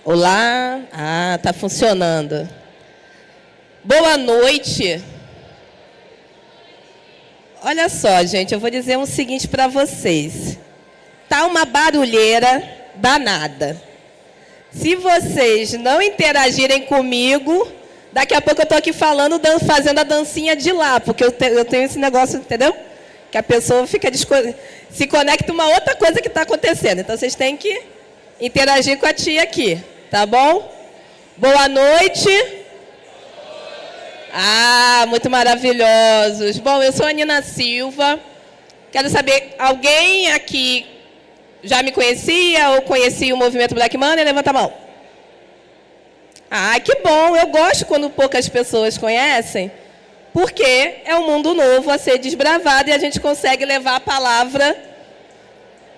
Olá. Ah, tá funcionando. Boa noite. Olha só, gente, eu vou dizer o seguinte para vocês. Tá uma barulheira danada. Se vocês não interagirem comigo, daqui a pouco eu tô aqui falando, fazendo a dancinha de lá, porque eu tenho esse negócio, entendeu? Que a pessoa fica se conecta uma outra coisa que está acontecendo. Então, vocês têm que interagir com a tia aqui, tá bom? Boa noite. Ah, muito maravilhosos. Bom, eu sou a Nina Silva. Quero saber, alguém aqui já me conhecia ou conhecia o movimento Black Money? Levanta a mão. Ah, que bom. Eu gosto quando poucas pessoas conhecem, porque é um mundo novo a ser desbravado e a gente consegue levar a palavra,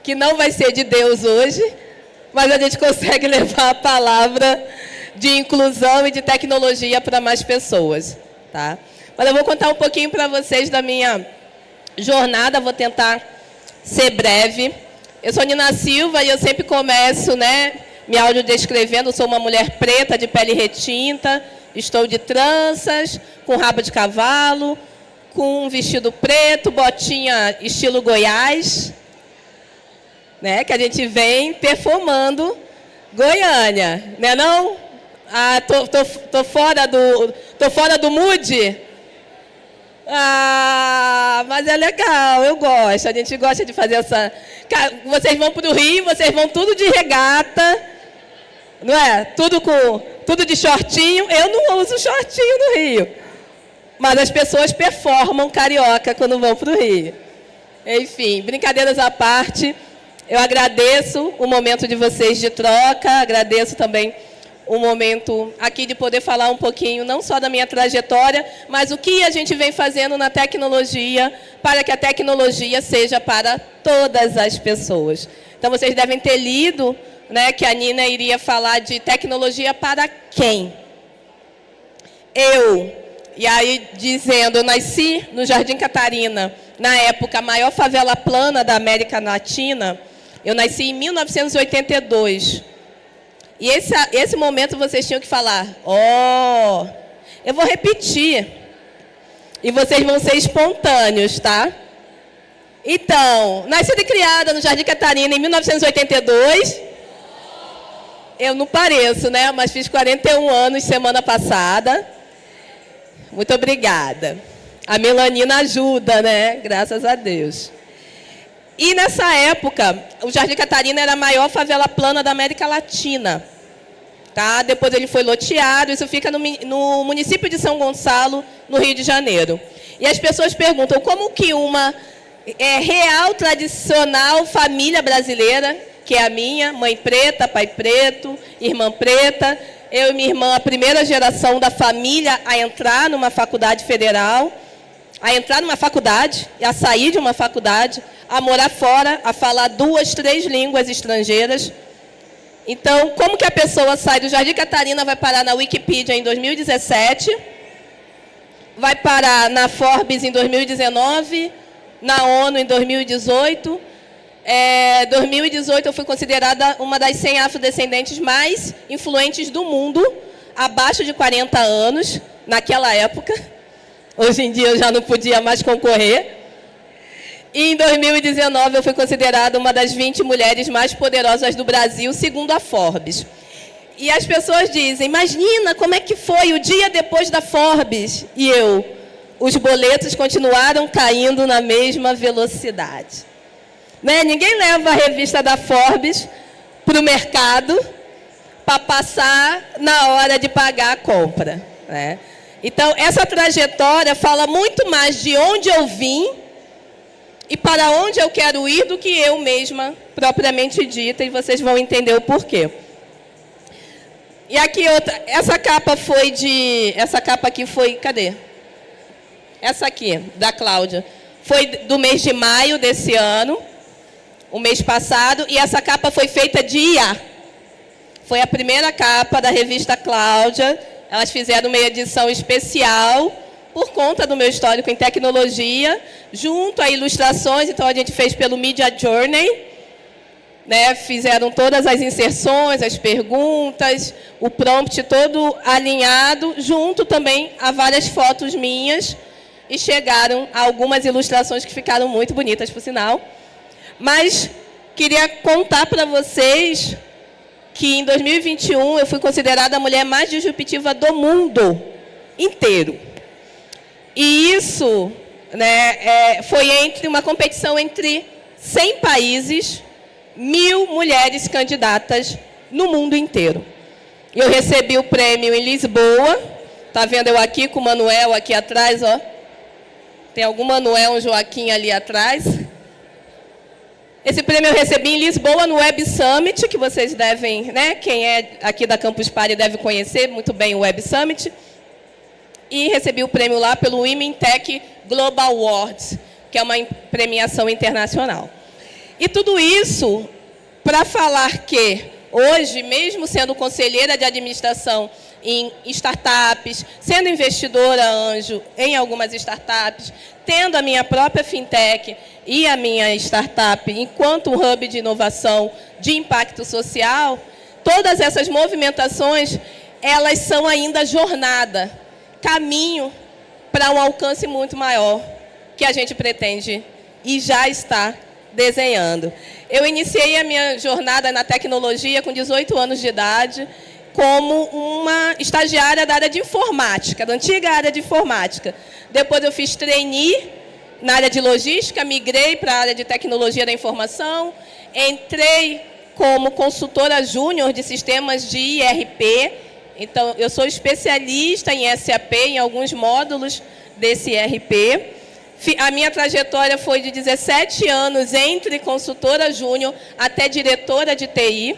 que não vai ser de Deus hoje, mas a gente consegue levar a palavra de inclusão e de tecnologia para mais pessoas, tá? Mas eu vou contar um pouquinho para vocês da minha jornada, vou tentar ser breve. Eu sou Nina Silva e eu sempre começo, né, me audiodescrevendo. Sou uma mulher preta, de pele retinta, estou de tranças, com rabo de cavalo, com um vestido preto, botinha estilo Goiás, né, que a gente vem performando Goiânia, né não? Ah, tô fora do mood? Ah, mas é legal, eu gosto. A gente gosta de fazer essa... Vocês vão para o Rio, vocês vão tudo de regata, não é? Tudo de shortinho. Eu não uso shortinho no Rio. Mas as pessoas performam carioca quando vão para o Rio. Enfim, brincadeiras à parte, eu agradeço o momento de vocês de troca, agradeço também o momento aqui de poder falar um pouquinho, não só da minha trajetória, mas o que a gente vem fazendo na tecnologia, para que a tecnologia seja para todas as pessoas. Então, vocês devem ter lido, né, que a Nina iria falar de tecnologia para quem? E aí dizendo, eu nasci no Jardim Catarina, na época a maior favela plana da América Latina. Eu nasci em 1982. E esse momento vocês tinham que falar, eu vou repetir. E vocês vão ser espontâneos, tá? Então, nascida e criada no Jardim Catarina em 1982. Eu não pareço, né? Mas fiz 41 anos semana passada. Muito obrigada. A melanina ajuda, né? Graças a Deus. E nessa época, o Jardim Catarina era a maior favela plana da América Latina. Tá? Depois ele foi loteado, isso fica no município de São Gonçalo, no Rio de Janeiro. E as pessoas perguntam, como que uma real, tradicional família brasileira, que é a minha, mãe preta, pai preto, irmã preta, eu e minha irmã, a primeira geração da família a entrar numa faculdade federal, a entrar numa faculdade, a sair de uma faculdade, a morar fora, a falar 2, 3 línguas estrangeiras. Então, como que a pessoa sai do Jardim Catarina, vai parar na Wikipedia em 2017, vai parar na Forbes em 2019, na ONU em 2018. 2018 eu fui considerada uma das 100 afrodescendentes mais influentes do mundo, abaixo de 40 anos, naquela época. Hoje em dia eu já não podia mais concorrer. E em 2019 eu fui considerada uma das 20 mulheres mais poderosas do Brasil, segundo a Forbes. E as pessoas dizem, mas Nina, como é que foi o dia depois da Forbes? E os boletos continuaram caindo na mesma velocidade. Né? Ninguém leva a revista da Forbes para o mercado para passar na hora de pagar a compra. Né? Então, essa trajetória fala muito mais de onde eu vim e para onde eu quero ir do que eu mesma, propriamente dita, e vocês vão entender o porquê. E aqui outra, essa capa aqui foi, cadê? Essa aqui, da Cláudia, foi do mês de maio desse ano, o mês passado, e essa capa foi feita de IA. Foi a primeira capa da revista Cláudia. Elas fizeram uma edição especial por conta do meu histórico em tecnologia, junto a ilustrações. Então, a gente fez pelo Media Journey, né? Fizeram todas as inserções, as perguntas, o prompt todo alinhado, junto também a várias fotos minhas, e chegaram a algumas ilustrações que ficaram muito bonitas, por sinal. Mas queria contar para vocês que em 2021 eu fui considerada a mulher mais disruptiva do mundo inteiro. E isso, né, foi entre uma competição entre 100 países, 1000 mulheres candidatas no mundo inteiro. Eu recebi o prêmio em Lisboa. Tá vendo eu aqui com o Manuel aqui atrás, ó. Tem algum Manuel, um Joaquim ali atrás. Esse prêmio eu recebi em Lisboa, no Web Summit, que vocês devem, né, quem é aqui da Campus Party deve conhecer muito bem o Web Summit. E recebi o prêmio lá pelo Women Tech Global Awards, que é uma premiação internacional. E tudo isso para falar que hoje, mesmo sendo conselheira de administração em startups, sendo investidora anjo em algumas startups, tendo a minha própria fintech e a minha startup enquanto um hub de inovação de impacto social, todas essas movimentações, elas são ainda jornada, caminho para um alcance muito maior que a gente pretende e já está desenhando. Eu iniciei a minha jornada na tecnologia com 18 anos de idade, como uma estagiária da área de informática, da antiga área de informática. Depois eu fiz trainee na área de logística, migrei para a área de tecnologia da informação, entrei como consultora júnior de sistemas de IRP. Então, eu sou especialista em SAP, em alguns módulos desse IRP. A minha trajetória foi de 17 anos, entre consultora júnior até diretora de TI.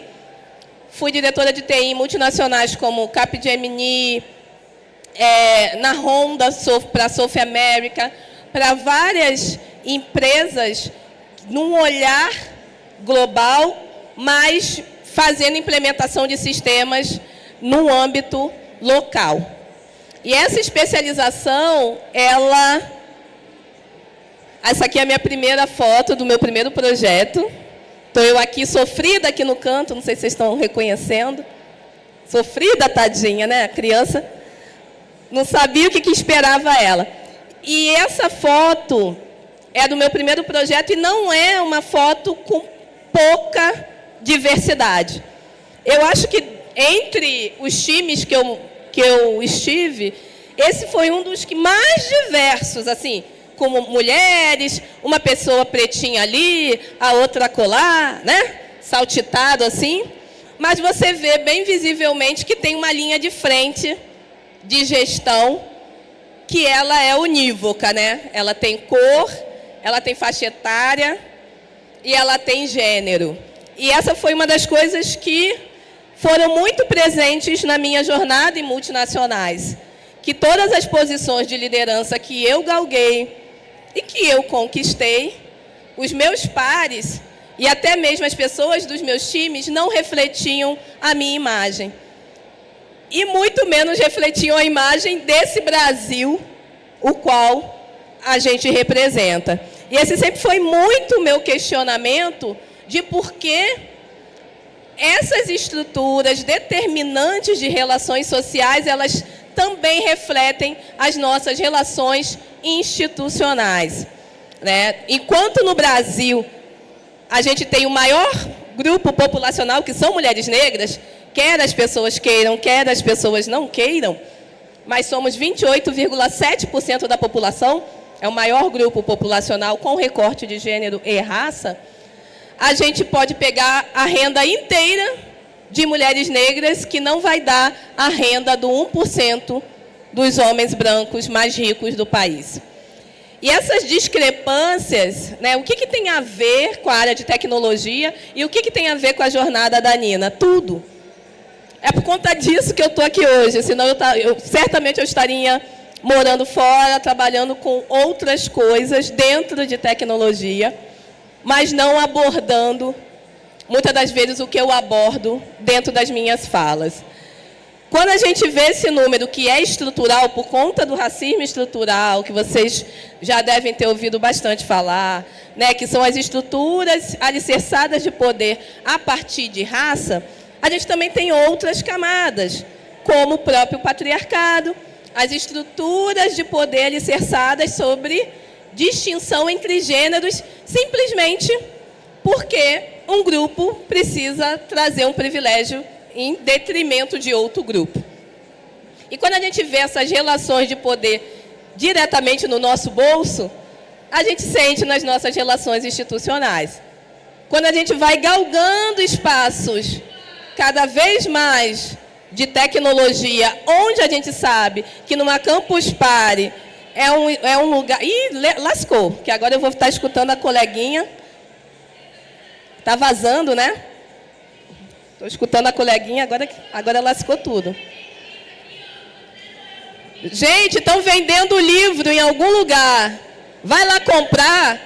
Fui diretora de TI em multinacionais como Capgemini, na Honda, para a Sophie America, para várias empresas, num olhar global, mas fazendo implementação de sistemas no âmbito local. E essa especialização, essa aqui é a minha primeira foto do meu primeiro projeto. Estou eu aqui, sofrida aqui no canto, não sei se vocês estão reconhecendo. Sofrida, tadinha, né? A criança não sabia o que esperava ela. E essa foto é do meu primeiro projeto e não é uma foto com pouca diversidade. Eu acho que entre os times que eu estive, esse foi um dos que mais diversos, assim, como mulheres, uma pessoa pretinha ali, a outra acolá, né? Saltitado assim. Mas você vê bem visivelmente que tem uma linha de frente de gestão que ela é unívoca, né? Ela tem cor, ela tem faixa etária e ela tem gênero. E essa foi uma das coisas que foram muito presentes na minha jornada em multinacionais. Que todas as posições de liderança que eu galguei e que eu conquistei, os meus pares e até mesmo as pessoas dos meus times não refletiam a minha imagem. E muito menos refletiam a imagem desse Brasil, o qual a gente representa. E esse sempre foi muito o meu questionamento de por que essas estruturas determinantes de relações sociais, elas também refletem as nossas relações institucionais, né? Enquanto no Brasil a gente tem o maior grupo populacional, que são mulheres negras, quer as pessoas queiram, quer as pessoas não queiram, mas somos 28,7% da população, é o maior grupo populacional com recorte de gênero e raça. A gente pode pegar a renda inteira de mulheres negras, que não vai dar a renda do 1% dos homens brancos mais ricos do país. E essas discrepâncias, né, o que tem a ver com a área de tecnologia e o que tem a ver com a jornada da Nina? Tudo. É por conta disso que eu estou aqui hoje, senão certamente eu estaria morando fora, trabalhando com outras coisas dentro de tecnologia, mas não abordando, muitas das vezes, o que eu abordo dentro das minhas falas. Quando a gente vê esse número que é estrutural, por conta do racismo estrutural, que vocês já devem ter ouvido bastante falar, né, que são as estruturas alicerçadas de poder a partir de raça, a gente também tem outras camadas, como o próprio patriarcado, as estruturas de poder alicerçadas sobre distinção entre gêneros, simplesmente porque um grupo precisa trazer um privilégio em detrimento de outro grupo. E quando a gente vê essas relações de poder diretamente no nosso bolso, a gente sente nas nossas relações institucionais. Quando a gente vai galgando espaços cada vez mais de tecnologia, onde a gente sabe que numa Campus Party é um lugar... Ih, lascou, que agora eu vou estar escutando a coleguinha. Está vazando, né? Estou escutando a coleguinha, agora lascou tudo. Gente, estão vendendo livro em algum lugar. Vai lá comprar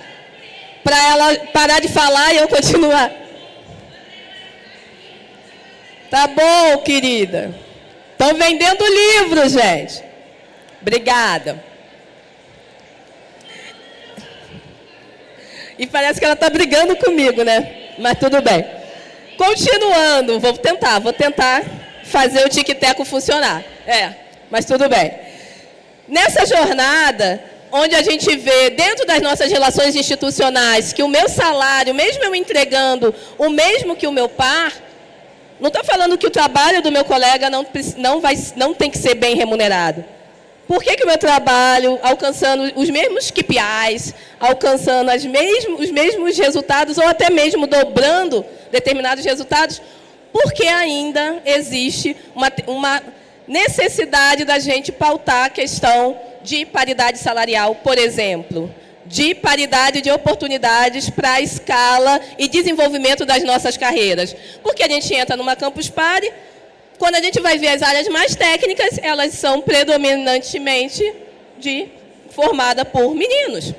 para ela parar de falar e eu continuar. Tá bom, querida. Estão vendendo livro, gente. Obrigada. E parece que ela está brigando comigo, né? Mas tudo bem. Continuando, vou tentar fazer o tic-teco funcionar. Mas tudo bem. Nessa jornada, onde a gente vê, dentro das nossas relações institucionais, que o meu salário, mesmo eu entregando o mesmo que o meu par, não estou falando que o trabalho do meu colega não tem que ser bem remunerado. Por que o meu trabalho, alcançando os mesmos KPIs, alcançando os mesmos resultados, ou até mesmo dobrando determinados resultados, porque ainda existe uma necessidade da gente pautar a questão de paridade salarial, por exemplo, de paridade de oportunidades para a escala e desenvolvimento das nossas carreiras. Porque a gente entra numa Campus Party, quando a gente vai ver as áreas mais técnicas, elas são predominantemente formadas por meninos.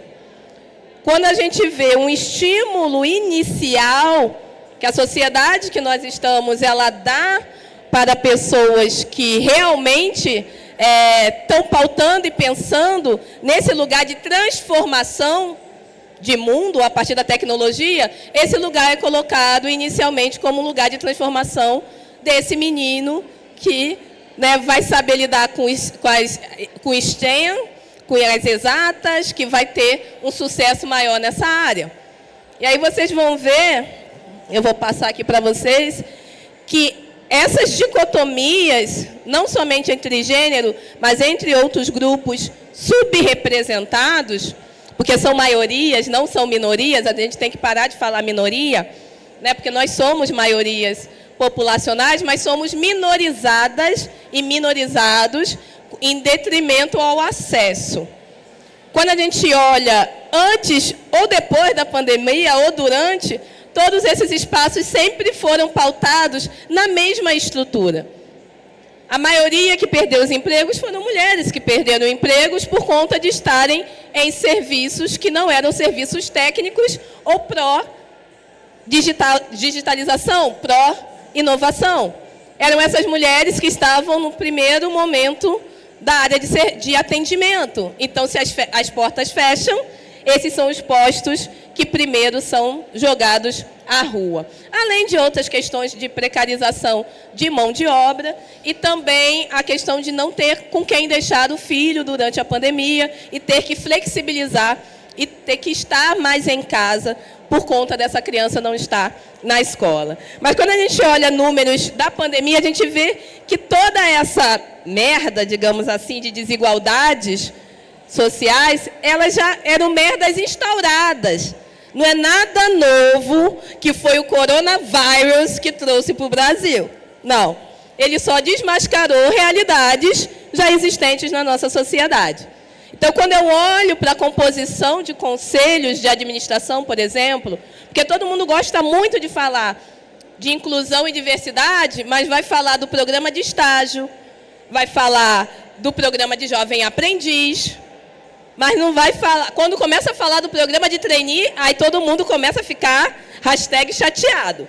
Quando a gente vê um estímulo inicial que a sociedade que nós estamos, ela dá para pessoas que realmente estão pautando e pensando nesse lugar de transformação de mundo a partir da tecnologia, esse lugar é colocado inicialmente como um lugar de transformação desse menino que, né, vai saber lidar com STEM, com as exatas, que vai ter um sucesso maior nessa área. E aí vocês vão ver, eu vou passar aqui para vocês, que essas dicotomias, não somente entre gênero, mas entre outros grupos subrepresentados, porque são maiorias, não são minorias, a gente tem que parar de falar minoria, né, porque nós somos maiorias populacionais, mas somos minorizadas e minorizados em detrimento ao acesso. Quando a gente olha antes ou depois da pandemia, ou durante, todos esses espaços sempre foram pautados na mesma estrutura. A maioria que perdeu os empregos foram mulheres que perderam empregos por conta de estarem em serviços que não eram serviços técnicos ou pró-digitalização, pró-inovação. Eram essas mulheres que estavam no primeiro momento da área de atendimento. Então, se as portas fecham, esses são os postos que primeiro são jogados à rua. Além de outras questões de precarização de mão de obra e também a questão de não ter com quem deixar o filho durante a pandemia e ter que flexibilizar e ter que estar mais em casa por conta dessa criança não estar na escola. Mas quando a gente olha números da pandemia, a gente vê que toda essa merda, digamos assim, de desigualdades sociais, elas já eram merdas instauradas. Não é nada novo que foi o coronavírus que trouxe para o Brasil. Não. Ele só desmascarou realidades já existentes na nossa sociedade. Então, quando eu olho para a composição de conselhos de administração, por exemplo, porque todo mundo gosta muito de falar de inclusão e diversidade, mas vai falar do programa de estágio, vai falar do programa de jovem aprendiz, mas não vai falar... Quando começa a falar do programa de trainee, aí todo mundo começa a ficar #chateado.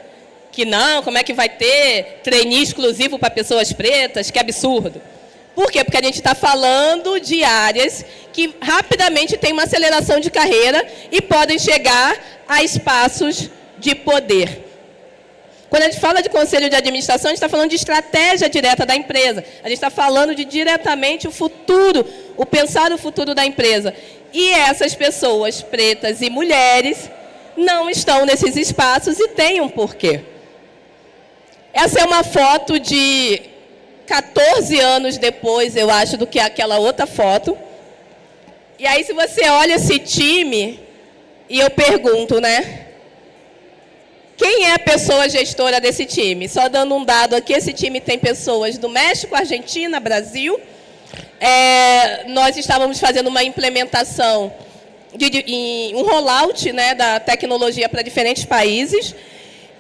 que não, como é que vai ter trainee exclusivo para pessoas pretas, que absurdo. Por quê? Porque a gente está falando de áreas que rapidamente têm uma aceleração de carreira e podem chegar a espaços de poder. Quando a gente fala de conselho de administração, a gente está falando de estratégia direta da empresa. A gente está falando de diretamente o futuro, o pensar o futuro da empresa. E essas pessoas pretas e mulheres não estão nesses espaços e têm um porquê. Essa é uma foto de 14 anos depois, eu acho, do que aquela outra foto. E aí, se você olha esse time, e eu pergunto, né? Quem é a pessoa gestora desse time? Só dando um dado aqui, esse time tem pessoas do México, Argentina, Brasil. Nós estávamos fazendo uma implementação, um rollout, né, da tecnologia para diferentes países.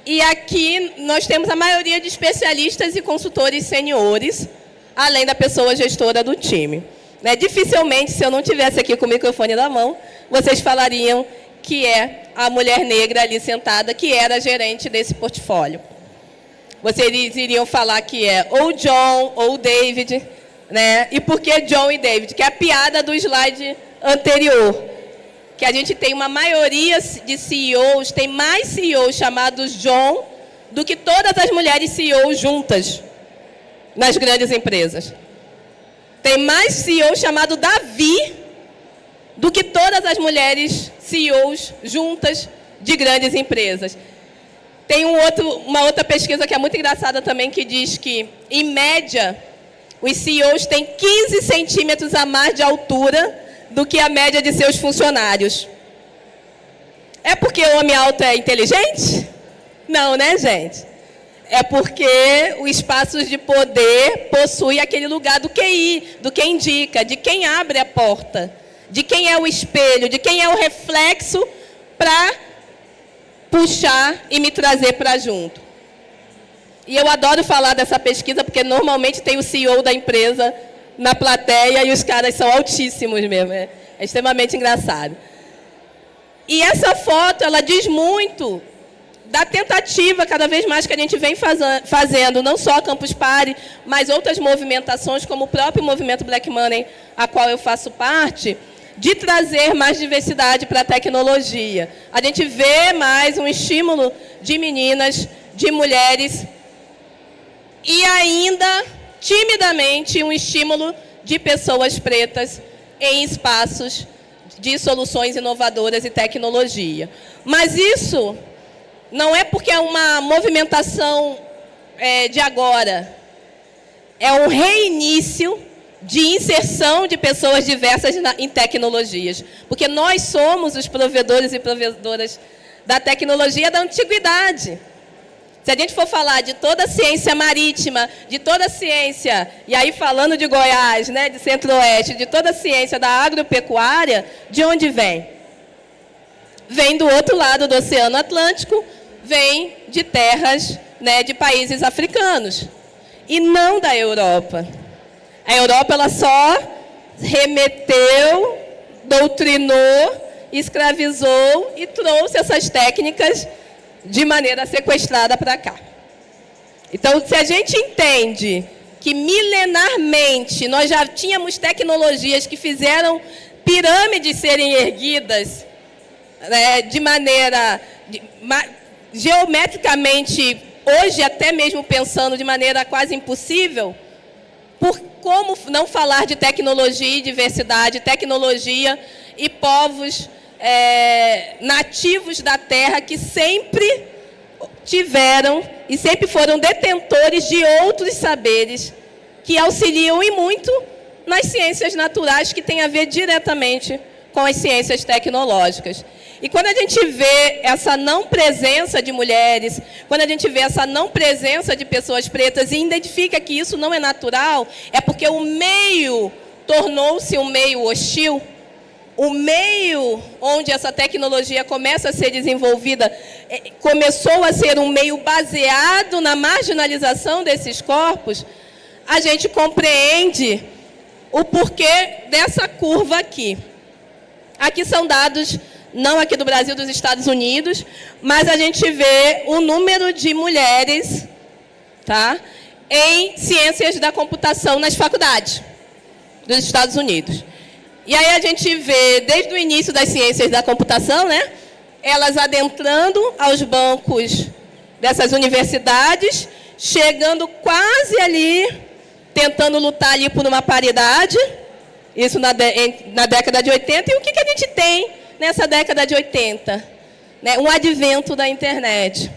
E aqui nós temos a maioria de especialistas e consultores seniores, além da pessoa gestora do time. Né? Dificilmente, se eu não estivesse aqui com o microfone na mão, vocês falariam que é a mulher negra ali sentada, que era a gerente desse portfólio. Vocês iriam falar que é ou John ou David, né? E por que John e David? Que é a piada do slide anterior. Que a gente tem uma maioria de CEOs, tem mais CEOs chamados John do que todas as mulheres CEOs juntas nas grandes empresas. Tem mais CEO chamado Davi do que todas as mulheres CEOs juntas de grandes empresas. Tem uma outra pesquisa que é muito engraçada também, que diz que, em média, os CEOs têm 15 centímetros a mais de altura do que a média de seus funcionários. É porque o homem alto é inteligente? Não, né, gente? É porque os espaços de poder possuem aquele lugar do QI, do que indica, de quem abre a porta, de quem é o espelho, de quem é o reflexo para puxar e me trazer para junto. E eu adoro falar dessa pesquisa, porque normalmente tem o CEO da empresa na plateia e os caras são altíssimos mesmo. É extremamente engraçado. E essa foto, ela diz muito da tentativa, cada vez mais, que a gente vem fazendo, não só a Campus Party, mas outras movimentações, como o próprio movimento Black Money, a qual eu faço parte, de trazer mais diversidade para a tecnologia. A gente vê mais um estímulo de meninas, de mulheres, e ainda, timidamente, um estímulo de pessoas pretas em espaços de soluções inovadoras e tecnologia. Mas isso não é porque é uma movimentação de agora. É um reinício de inserção de pessoas diversas em tecnologias. Porque nós somos os provedores e provedoras da tecnologia da antiguidade. Se a gente for falar de toda a ciência marítima, de toda a ciência, e aí falando de Goiás, né, de Centro-Oeste, de toda a ciência da agropecuária, de onde vem? Vem do outro lado do Oceano Atlântico, vem de terras, né, de países africanos, e não da Europa. A Europa, ela só remeteu, doutrinou, escravizou e trouxe essas técnicas de maneira sequestrada para cá. Então, se a gente entende que milenarmente nós já tínhamos tecnologias que fizeram pirâmides serem erguidas, né, de maneira geometricamente, hoje até mesmo pensando de maneira quase impossível, por como não falar de tecnologia e diversidade, tecnologia e povos nativos da terra que sempre tiveram e sempre foram detentores de outros saberes que auxiliam e muito nas ciências naturais, que têm a ver diretamente com as ciências tecnológicas. E quando a gente vê essa não presença de mulheres, quando a gente vê essa não presença de pessoas pretas e identifica que isso não é natural, é porque o meio tornou-se um meio hostil. O meio onde essa tecnologia começa a ser desenvolvida começou a ser um meio baseado na marginalização desses corpos. A gente compreende o porquê dessa curva aqui. Aqui são dados não aqui do Brasil, dos Estados Unidos, mas a gente vê o número de mulheres, tá, em ciências da computação nas faculdades dos Estados Unidos. E aí a gente vê, desde o início das ciências da computação, né, elas adentrando aos bancos dessas universidades, chegando quase ali, tentando lutar ali por uma paridade, isso na década de 80. E o que a gente tem nessa década de 80? Né, um advento da internet.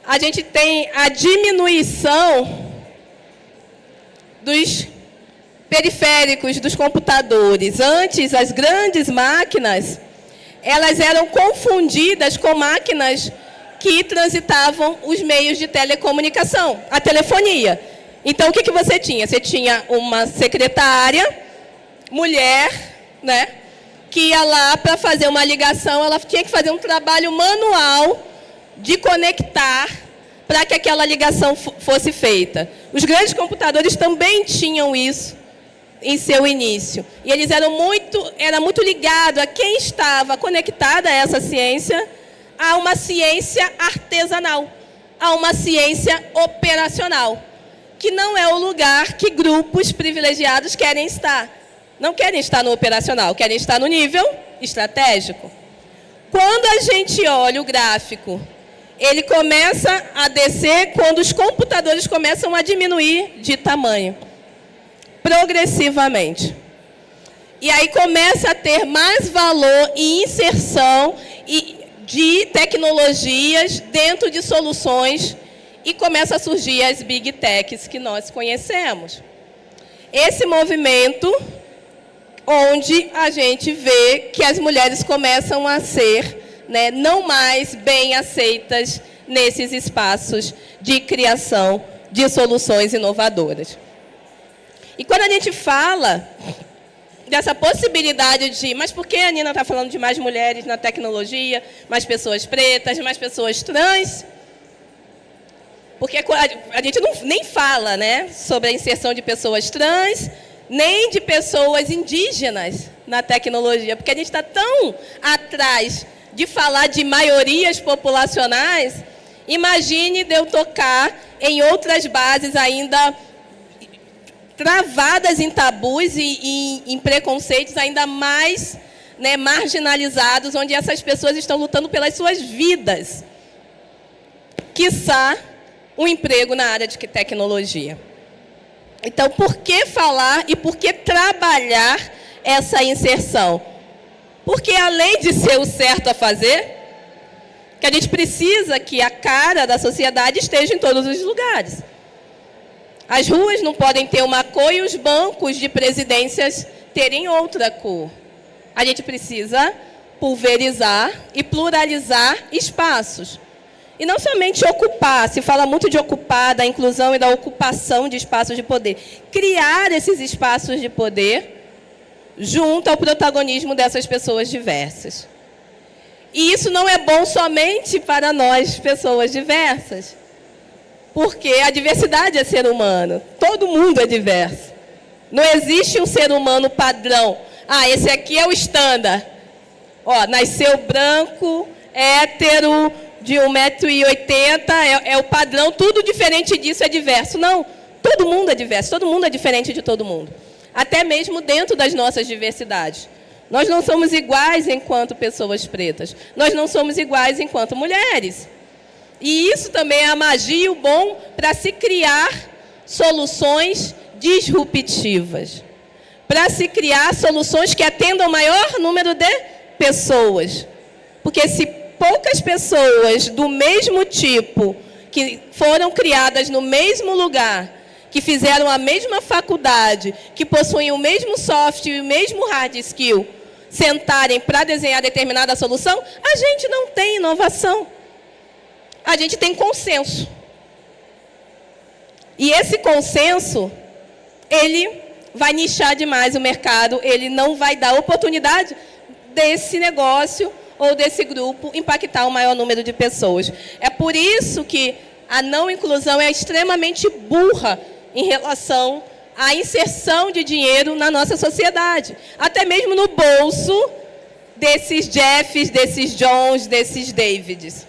A gente tem a diminuição dos periféricos, dos computadores. Antes, as grandes máquinas, elas eram confundidas com máquinas que transitavam os meios de telecomunicação, a telefonia. Então, o que você tinha? Você tinha uma secretária, mulher, né, que ia lá para fazer uma ligação, ela tinha que fazer um trabalho manual de conectar para que aquela ligação fosse feita. Os grandes computadores também tinham isso em seu início. E eles era muito ligado a quem estava conectada a essa ciência, a uma ciência artesanal, a uma ciência operacional, que não é o lugar que grupos privilegiados querem estar. Não querem estar no operacional, querem estar no nível estratégico. Quando a gente olha o gráfico, ele começa a descer quando os computadores começam a diminuir de tamanho, progressivamente. E aí começa a ter mais valor e inserção de tecnologias dentro de soluções e começa a surgir as Big Techs que nós conhecemos. Esse movimento onde a gente vê que as mulheres começam a ser, né, não mais bem aceitas nesses espaços de criação de soluções inovadoras. E quando a gente fala dessa possibilidade de... Mas por que a Nina está falando de mais mulheres na tecnologia, mais pessoas pretas, mais pessoas trans? Porque a gente nem fala, né, sobre a inserção de pessoas trans, nem de pessoas indígenas na tecnologia, porque a gente está tão atrás de falar de maiorias populacionais. Imagine de eu tocar em outras bases ainda travadas em tabus e em preconceitos ainda mais, né, marginalizados, onde essas pessoas estão lutando pelas suas vidas. Quiçá um emprego na área de tecnologia. Então, por que falar e por que trabalhar essa inserção? Porque, além de ser o certo a fazer, que a gente precisa que a cara da sociedade esteja em todos os lugares. As ruas não podem ter uma cor e os bancos de presidências terem outra cor. A gente precisa pulverizar e pluralizar espaços. E não somente ocupar, se fala muito de ocupar, da inclusão e da ocupação de espaços de poder. Criar esses espaços de poder junto ao protagonismo dessas pessoas diversas. E isso não é bom somente para nós, pessoas diversas, porque a diversidade é ser humano, todo mundo é diverso. Não existe um ser humano padrão. Ah, esse aqui é o estándar. Ó, nasceu branco, hétero, de 1,80 m, é o padrão, tudo diferente disso é diverso. Não, todo mundo é diverso, todo mundo é diferente de todo mundo. Até mesmo dentro das nossas diversidades. Nós não somos iguais enquanto pessoas pretas. Nós não somos iguais enquanto mulheres. E isso também é a magia e o bom para se criar soluções disruptivas. Para se criar soluções que atendam o maior número de pessoas. Porque se poucas pessoas do mesmo tipo, que foram criadas no mesmo lugar, que fizeram a mesma faculdade, que possuem o mesmo soft e o mesmo hard skill, sentarem para desenhar determinada solução, a gente não tem inovação. A gente tem consenso. E esse consenso, ele vai nichar demais o mercado, ele não vai dar oportunidade desse negócio ou desse grupo impactar o maior número de pessoas. É por isso que a não inclusão é extremamente burra em relação à inserção de dinheiro na nossa sociedade. Até mesmo no bolso desses Jeffs, desses Johns, desses Davids.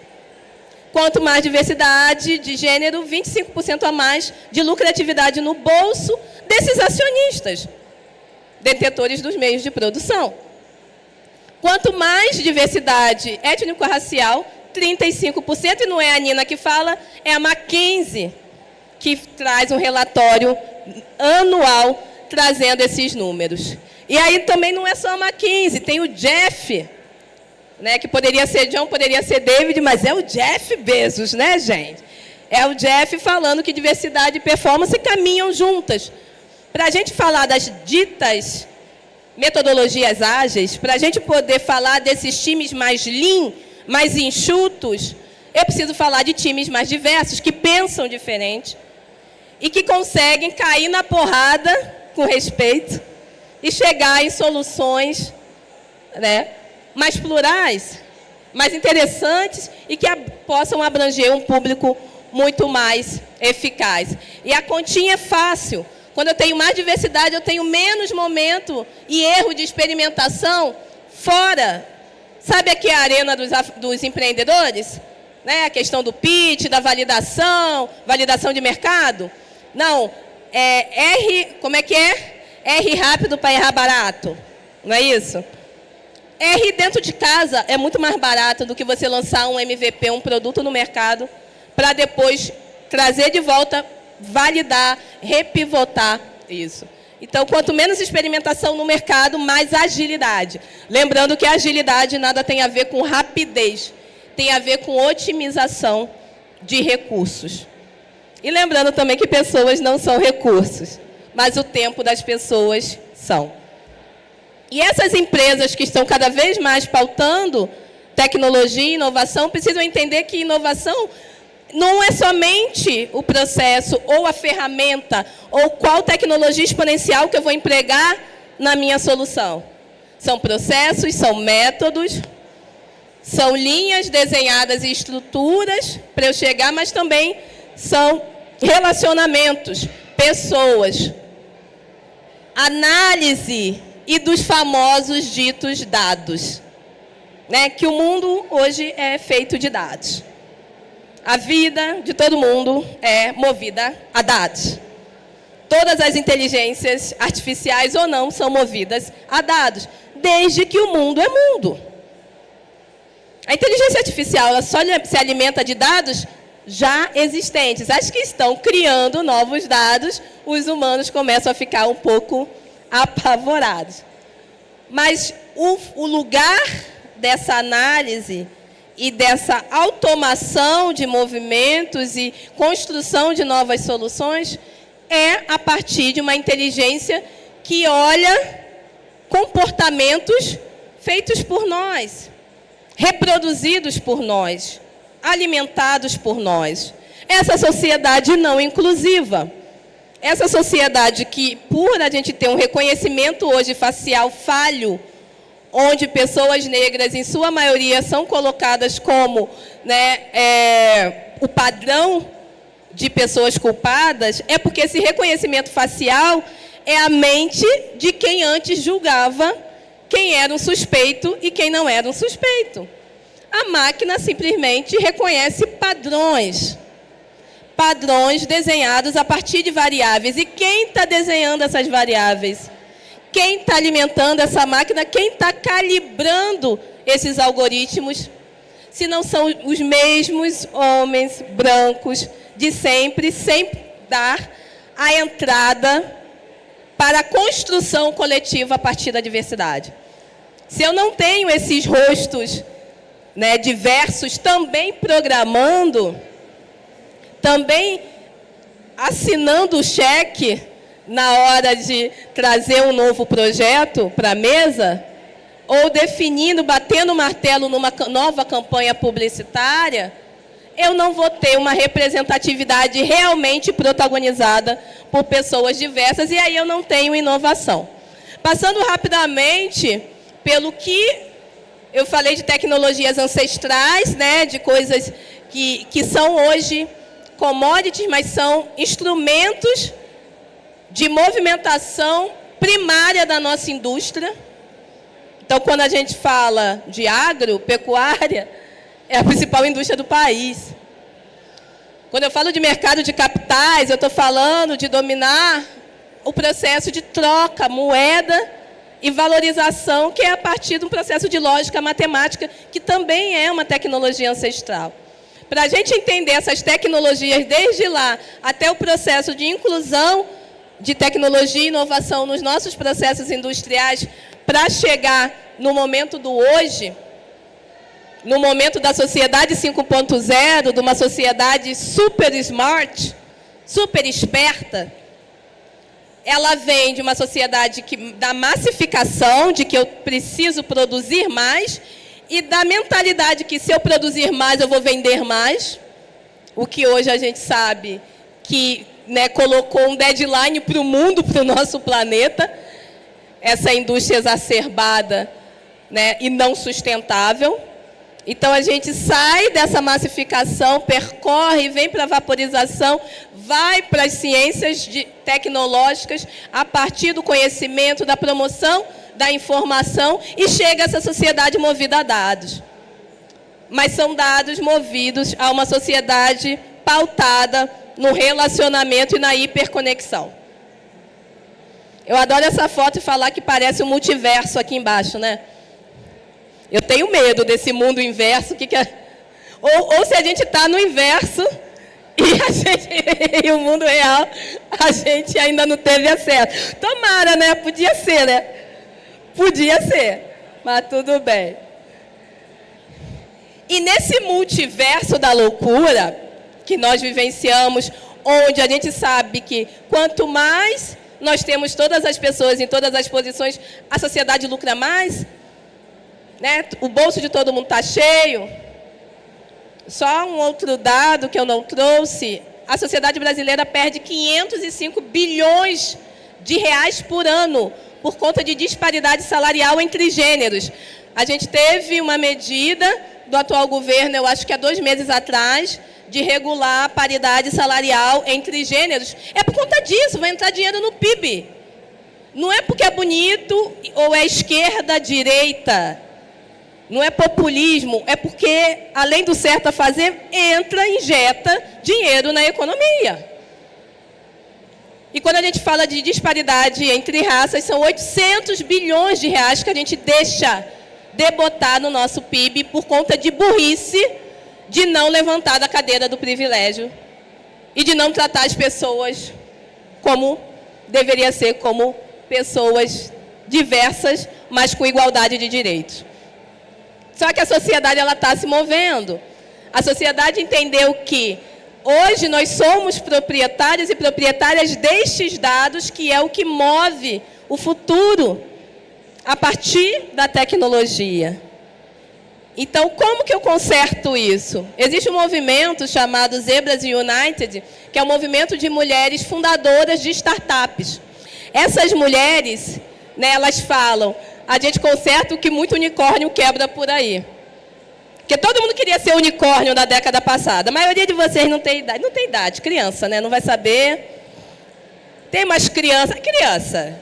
Quanto mais diversidade de gênero, 25% a mais de lucratividade no bolso desses acionistas, detentores dos meios de produção. Quanto mais diversidade étnico-racial, 35%, e não é a Nina que fala, é a McKinsey, que traz um relatório anual trazendo esses números. E aí também não é só a McKinsey, tem o Jeff, né, que poderia ser John, poderia ser David, mas é o Jeff Bezos, né, gente? É o Jeff falando que diversidade e performance caminham juntas. Para a gente falar das ditas metodologias ágeis, para a gente poder falar desses times mais lean, mais enxutos, eu preciso falar de times mais diversos, que pensam diferente e que conseguem cair na porrada, com respeito, e chegar em soluções, né, mais plurais, mais interessantes e que possam abranger um público muito mais eficaz. E a continha é fácil. Quando eu tenho mais diversidade, eu tenho menos momento e erro de experimentação fora. Sabe aqui a arena dos empreendedores? Né? A questão do pitch, da validação de mercado. Não, como é que é? R rápido para errar barato. Não é isso? R dentro de casa é muito mais barato do que você lançar um MVP, um produto no mercado, para depois trazer de volta, validar, repivotar isso. Então, quanto menos experimentação no mercado, mais agilidade. Lembrando que a agilidade nada tem a ver com rapidez, tem a ver com otimização de recursos. E lembrando também que pessoas não são recursos, mas o tempo das pessoas são. E essas empresas que estão cada vez mais pautando tecnologia e inovação precisam entender que inovação não é somente o processo ou a ferramenta ou qual tecnologia exponencial que eu vou empregar na minha solução. São processos, são métodos, são linhas desenhadas e estruturas para eu chegar, mas também são relacionamentos, pessoas, análise e dos famosos ditos dados, né? Que o mundo hoje é feito de dados. A vida de todo mundo é movida a dados. Todas as inteligências artificiais ou não são movidas a dados, desde que o mundo é mundo. A inteligência artificial ela só se alimenta de dados já existentes. As que estão criando novos dados, os humanos começam a ficar um pouco apavorados. Mas o lugar dessa análise e dessa automação de movimentos e construção de novas soluções é a partir de uma inteligência que olha comportamentos feitos por nós, reproduzidos por nós, alimentados por nós. Essa sociedade não inclusiva. Essa sociedade que, por a gente ter um reconhecimento hoje facial falho, onde pessoas negras, em sua maioria, são colocadas como, né, o padrão de pessoas culpadas, é porque esse reconhecimento facial é a mente de quem antes julgava quem era um suspeito e quem não era um suspeito. A máquina simplesmente reconhece padrões. Padrões desenhados a partir de variáveis. E quem está desenhando essas variáveis? Quem está alimentando essa máquina? Quem está calibrando esses algoritmos? Se não são os mesmos homens brancos de sempre, sem dar a entrada para a construção coletiva a partir da diversidade. Se eu não tenho esses rostos, né, diversos também programando, também assinando o cheque na hora de trazer um novo projeto para a mesa, ou definindo, batendo o martelo numa nova campanha publicitária, eu não vou ter uma representatividade realmente protagonizada por pessoas diversas, e aí eu não tenho inovação. Passando rapidamente pelo que eu falei de tecnologias ancestrais, né, de coisas que são hoje commodities, mas são instrumentos de movimentação primária da nossa indústria, Então, quando a gente fala de agropecuária, é a principal indústria do país. Quando eu falo de mercado de capitais, eu estou falando de dominar o processo de troca, moeda e valorização, que é a partir de um processo de lógica matemática, que também é uma tecnologia ancestral. Para a gente entender essas tecnologias desde lá até o processo de inclusão de tecnologia e inovação nos nossos processos industriais, para chegar no momento do hoje, no momento da sociedade 5.0, de uma sociedade super smart, super esperta, ela vem de uma sociedade da massificação, de que eu preciso produzir mais, e da mentalidade que se eu produzir mais, eu vou vender mais, o que hoje a gente sabe que, né, colocou um deadline para o mundo, para o nosso planeta, essa indústria exacerbada, né, e não sustentável. Então, a gente sai dessa massificação, percorre, vem para a vaporização, vai para as ciências tecnológicas, a partir do conhecimento, da promoção, da informação, e chega a essa sociedade movida a dados. Mas são dados movidos a uma sociedade pautada no relacionamento e na hiperconexão. Eu adoro essa foto e falar que parece um multiverso aqui embaixo, né? Eu tenho medo desse mundo inverso. Ou se a gente está no inverso e o mundo real, a gente ainda não teve acesso. Tomara, né? Podia ser, né? Podia ser, mas tudo bem. E nesse multiverso da loucura que nós vivenciamos, onde a gente sabe que quanto mais nós temos todas as pessoas em todas as posições, a sociedade lucra mais, né? O bolso de todo mundo está cheio. Só um outro dado que eu não trouxe, a sociedade brasileira perde 505 bilhões de reais por ano por conta de disparidade salarial entre gêneros. A gente teve uma medida do atual governo, eu acho que há 2 meses atrás, de regular a paridade salarial entre gêneros. É por conta disso, vai entrar dinheiro no PIB. Não é porque é bonito ou é esquerda, direita. Não é populismo, é porque, além do certo a fazer, injeta dinheiro na economia. E quando a gente fala de disparidade entre raças, são 800 bilhões de reais que a gente deixa de botar no nosso PIB por conta de burrice, de não levantar da cadeira do privilégio e de não tratar as pessoas como deveria ser, como pessoas diversas, mas com igualdade de direitos. Só que a sociedade está se movendo. A sociedade entendeu que hoje nós somos proprietários e proprietárias destes dados, que é o que move o futuro a partir da tecnologia. Então, como que eu conserto isso? Existe um movimento chamado Zebras United, que é um movimento de mulheres fundadoras de startups. Essas mulheres, né, elas falam, a gente conserta o que muito unicórnio quebra por aí. Porque todo mundo queria ser unicórnio na década passada. A maioria de vocês não tem idade. Não tem idade, criança, né? Não vai saber. Tem umas crianças. Criança.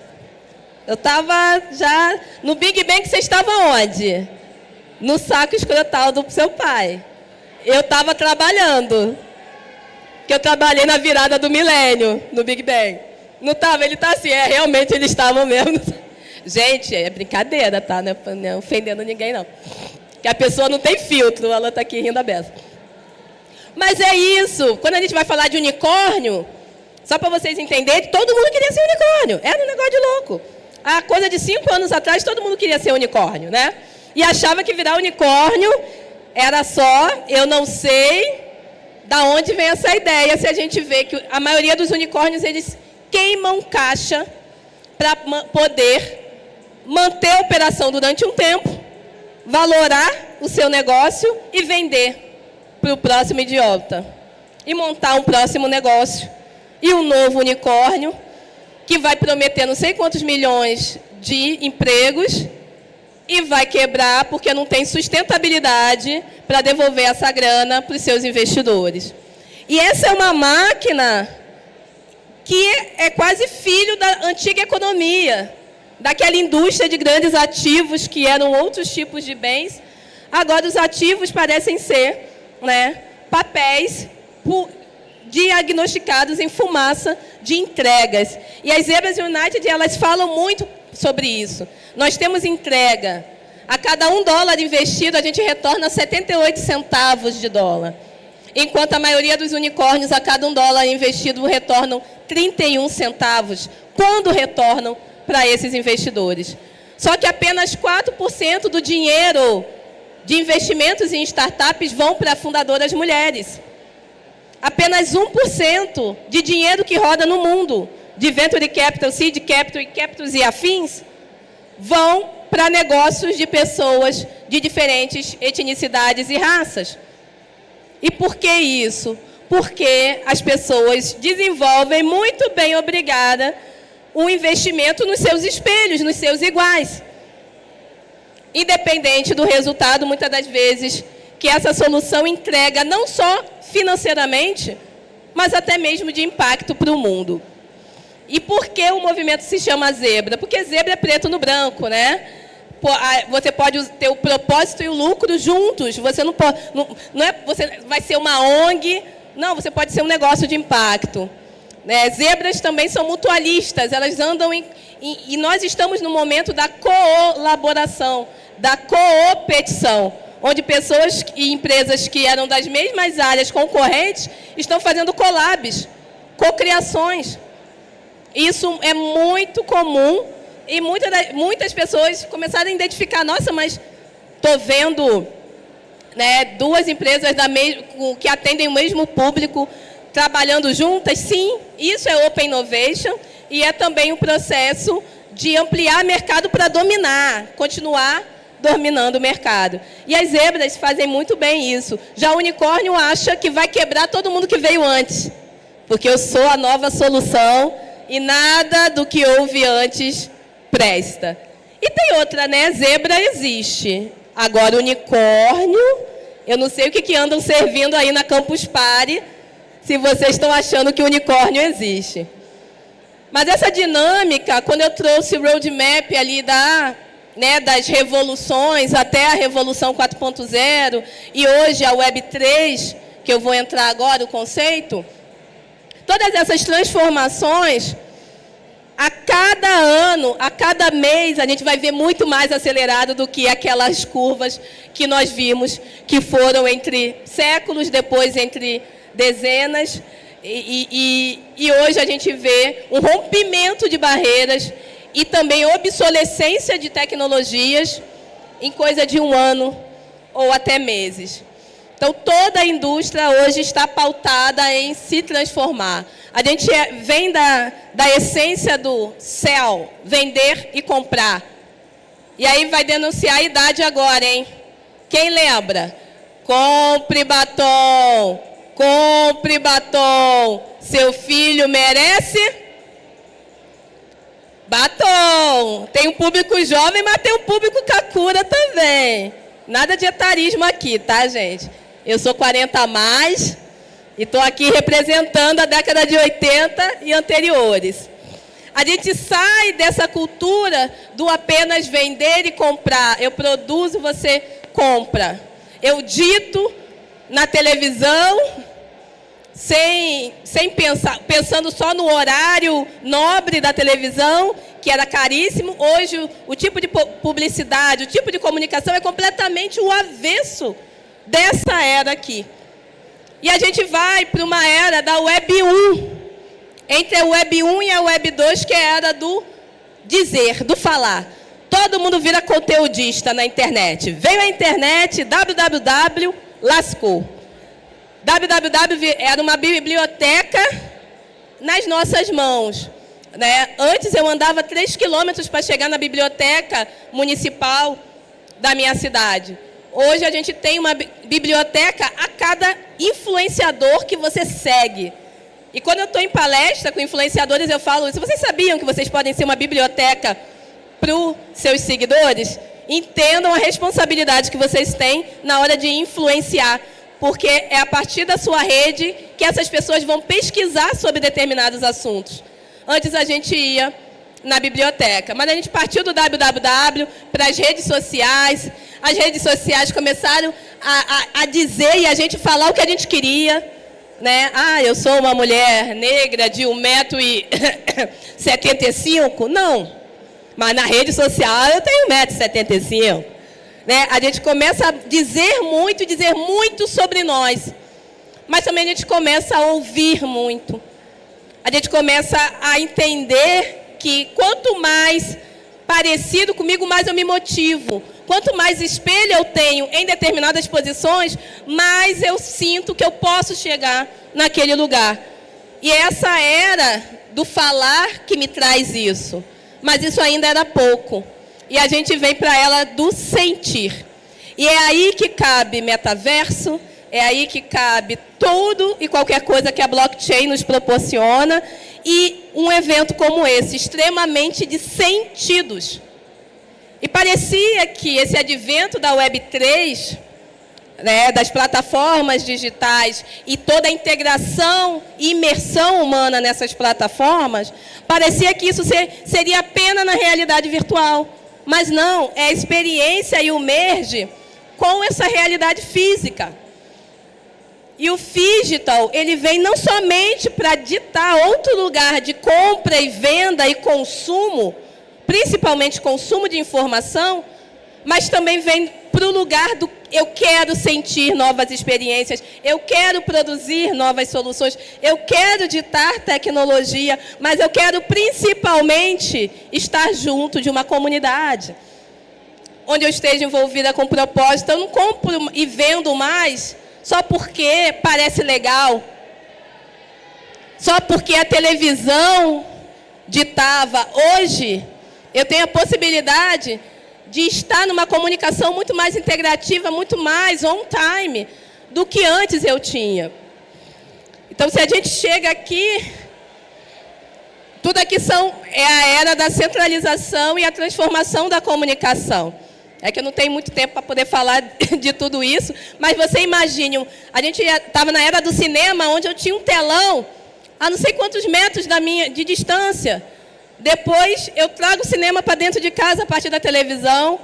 Eu estava já no Big Bang, você estava onde? No saco escrotal do seu pai. Eu estava trabalhando. Que eu trabalhei na virada do milênio, no Big Bang. Não estava? Ele está assim, realmente eles estavam mesmo. Gente, é brincadeira, tá? Não é ofendendo ninguém, não. Que a pessoa não tem filtro, ela está aqui rindo a beça. Mas é isso. Quando a gente vai falar de unicórnio, só para vocês entenderem, todo mundo queria ser unicórnio. Era um negócio de louco. Há coisa de 5 anos atrás, todo mundo queria ser unicórnio, né? E achava que virar unicórnio era só, eu não sei da onde vem essa ideia, se a gente vê que a maioria dos unicórnios, eles queimam caixa para poder manter a operação durante um tempo, valorar o seu negócio e vender para o próximo idiota. E montar um próximo negócio. E um novo unicórnio, que vai prometer não sei quantos milhões de empregos e vai quebrar porque não tem sustentabilidade para devolver essa grana para os seus investidores. E essa é uma máquina que é quase filho da antiga economia, daquela indústria de grandes ativos que eram outros tipos de bens. Agora os ativos parecem ser, né, papéis diagnosticados em fumaça de entregas. E as Zebras United, elas falam muito sobre isso. Nós temos entrega. A cada $1 investido, a gente retorna 78 centavos de dólar. Enquanto a maioria dos unicórnios, a cada $1 investido, retornam 31 centavos. Quando retornam para esses investidores? Só que apenas 4% do dinheiro de investimentos em startups vão para fundadoras mulheres. Apenas 1% de dinheiro que roda no mundo, de Venture Capital, Seed Capital e Capitals e afins, vão para negócios de pessoas de diferentes etnicidades e raças. E por que isso? Porque as pessoas desenvolvem, muito bem, obrigada, um investimento nos seus espelhos, nos seus iguais. Independente do resultado, muitas das vezes, que essa solução entrega não só financeiramente, mas até mesmo de impacto para o mundo. E por que o movimento se chama Zebra? Porque Zebra é preto no branco, né? Você pode ter o propósito e o lucro juntos. Você não pode, não é, você vai ser uma ONG, não, você pode ser um negócio de impacto. Zebras também são mutualistas, elas andam e nós estamos no momento da colaboração, da competição, onde pessoas e empresas que eram das mesmas áreas concorrentes estão fazendo collabs, cocriações. Isso é muito comum e muitas pessoas começaram a identificar, nossa, mas estou vendo, né, duas empresas que atendem o mesmo público trabalhando juntas. Sim, isso é Open Innovation e é também um processo de ampliar o mercado para dominar, continuar dominando o mercado. E as Zebras fazem muito bem isso. Já o unicórnio acha que vai quebrar todo mundo que veio antes, porque eu sou a nova solução e nada do que houve antes presta. E tem outra, né? Zebra existe. Agora, unicórnio, eu não sei o que andam servindo aí na Campus Party, se vocês estão achando que o unicórnio existe. Mas essa dinâmica, quando eu trouxe o roadmap ali das revoluções até a Revolução 4.0 e hoje a Web 3, que eu vou entrar agora, o conceito, todas essas transformações, a cada ano, a cada mês, a gente vai ver muito mais acelerado do que aquelas curvas que nós vimos, que foram entre séculos, depois entre dezenas, e hoje a gente vê um rompimento de barreiras e também obsolescência de tecnologias em coisa de 1 ano ou até meses. Então, toda a indústria hoje está pautada em se transformar. A gente vem da essência do sell, vender e comprar. E aí vai denunciar a idade agora, hein? Quem lembra? Compre batom, compre batom. Seu filho merece batom. Tem um público jovem, mas tem um público kakura também. Nada de etarismo aqui, tá, gente? Eu sou 40 a mais e estou aqui representando a década de 80 e anteriores. A gente sai dessa cultura do apenas vender e comprar. Eu produzo, você compra. Eu dito na televisão, sem pensar, pensando só no horário nobre da televisão, que era caríssimo. Hoje, o tipo de publicidade, o tipo de comunicação é completamente o avesso dessa era aqui. E a gente vai para uma era da Web 1, entre a Web 1 e a Web 2, que é a era do dizer, do falar. Todo mundo vira conteudista na internet. Veio a internet, www, lascou. www era uma biblioteca nas nossas mãos, né? Antes eu andava 3 quilômetros para chegar na biblioteca municipal da minha cidade. Hoje a gente tem uma biblioteca a cada influenciador que você segue. E quando eu estou em palestra com influenciadores, eu falo isso. Vocês sabiam que vocês podem ser uma biblioteca para os seus seguidores? Entendam a responsabilidade que vocês têm na hora de influenciar, porque é a partir da sua rede que essas pessoas vão pesquisar sobre determinados assuntos. Antes a gente ia na biblioteca. Mas a gente partiu do www para as redes sociais. As redes sociais começaram a dizer e a gente falar o que a gente queria. Né? Ah, eu sou uma mulher negra de 1,75 m. Não. Mas na rede social eu tenho 1,75 m. Né? A gente começa a dizer muito sobre nós. Mas também a gente começa a ouvir muito. A gente começa a entender que quanto mais parecido comigo, mais eu me motivo. Quanto mais espelho eu tenho em determinadas posições, mais eu sinto que eu posso chegar naquele lugar. E essa era do falar que me traz isso. Mas isso ainda era pouco. E a gente vem para ela do sentir. E é aí que cabe metaverso, é aí que cabe tudo e qualquer coisa que a blockchain nos proporciona. E um evento como esse, extremamente de sentidos. E parecia que esse advento da Web3, né, das plataformas digitais e toda a integração e imersão humana nessas plataformas, parecia que isso seria apenas na realidade virtual. Mas não, é a experiência e o merge com essa realidade física. E o Phygital, ele vem não somente para ditar outro lugar de compra e venda e consumo, principalmente consumo de informação, mas também vem para o lugar do eu quero sentir novas experiências, eu quero produzir novas soluções, eu quero ditar tecnologia, mas eu quero principalmente estar junto de uma comunidade, onde eu esteja envolvida com propósito. Eu não compro e vendo mais só porque parece legal, só porque a televisão ditava. Hoje, eu tenho a possibilidade de estar numa comunicação muito mais integrativa, muito mais on time do que antes eu tinha. Então, se a gente chega aqui, tudo aqui é a era da centralização e a transformação da comunicação. É que eu não tenho muito tempo para poder falar de tudo isso, mas você imagine, a gente estava na era do cinema, onde eu tinha um telão a não sei quantos metros de distância. Depois, eu trago o cinema para dentro de casa a partir da televisão,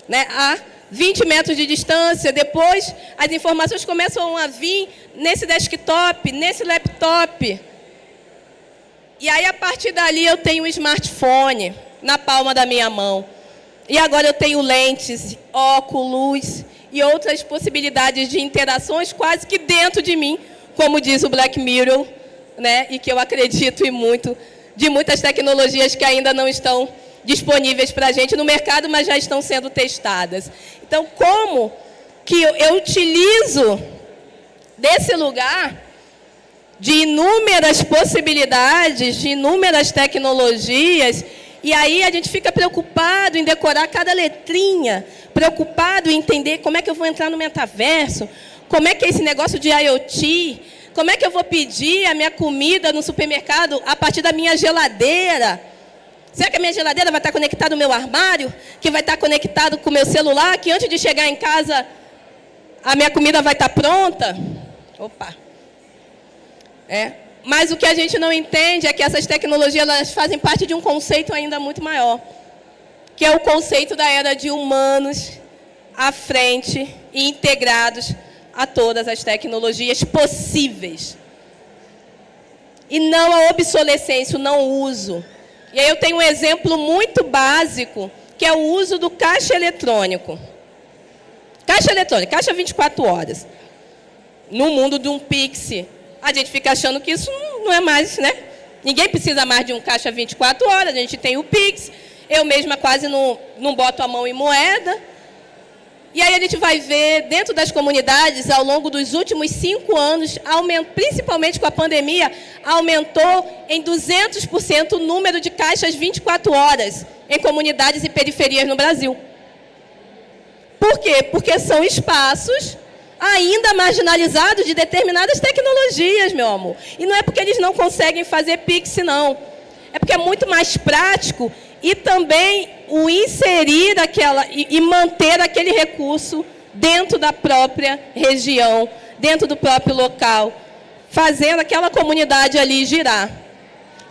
né, a 20 metros de distância. Depois, as informações começam a vir nesse desktop, nesse laptop. E aí, a partir dali, eu tenho um smartphone na palma da minha mão. E agora eu tenho lentes, óculos e outras possibilidades de interações quase que dentro de mim, como diz o Black Mirror, né, e que eu acredito em muito, de muitas tecnologias que ainda não estão disponíveis para a gente no mercado, mas já estão sendo testadas. Então, como que eu utilizo desse lugar de inúmeras possibilidades, de inúmeras tecnologias, e aí a gente fica preocupado em decorar cada letrinha, preocupado em entender como é que eu vou entrar no metaverso, como é que é esse negócio de IoT, como é que eu vou pedir a minha comida no supermercado a partir da minha geladeira? Será que a minha geladeira vai estar conectada ao meu armário? Que vai estar conectado com o meu celular? Que antes de chegar em casa, a minha comida vai estar pronta? Opa! Mas o que a gente não entende é que essas tecnologias elas fazem parte de um conceito ainda muito maior, que é o conceito da era de humanos à frente e integrados a todas as tecnologias possíveis. E não a obsolescência, o não uso. E aí eu tenho um exemplo muito básico, que é o uso do caixa eletrônico. Caixa eletrônica, caixa 24 horas. No mundo de um Pix, a gente fica achando que isso não é mais, né? Ninguém precisa mais de um caixa 24 horas, a gente tem o Pix. Eu mesma quase não boto a mão em moeda. E aí a gente vai ver, dentro das comunidades, ao longo dos últimos 5 anos, principalmente com a pandemia, aumentou em 200% o número de caixas 24 horas em comunidades e periferias no Brasil. Por quê? Porque são espaços ainda marginalizados de determinadas tecnologias, meu amor. E não é porque eles não conseguem fazer Pix, não. É porque é muito mais prático e também o inserir e manter aquele recurso dentro da própria região, dentro do próprio local, fazendo aquela comunidade ali girar.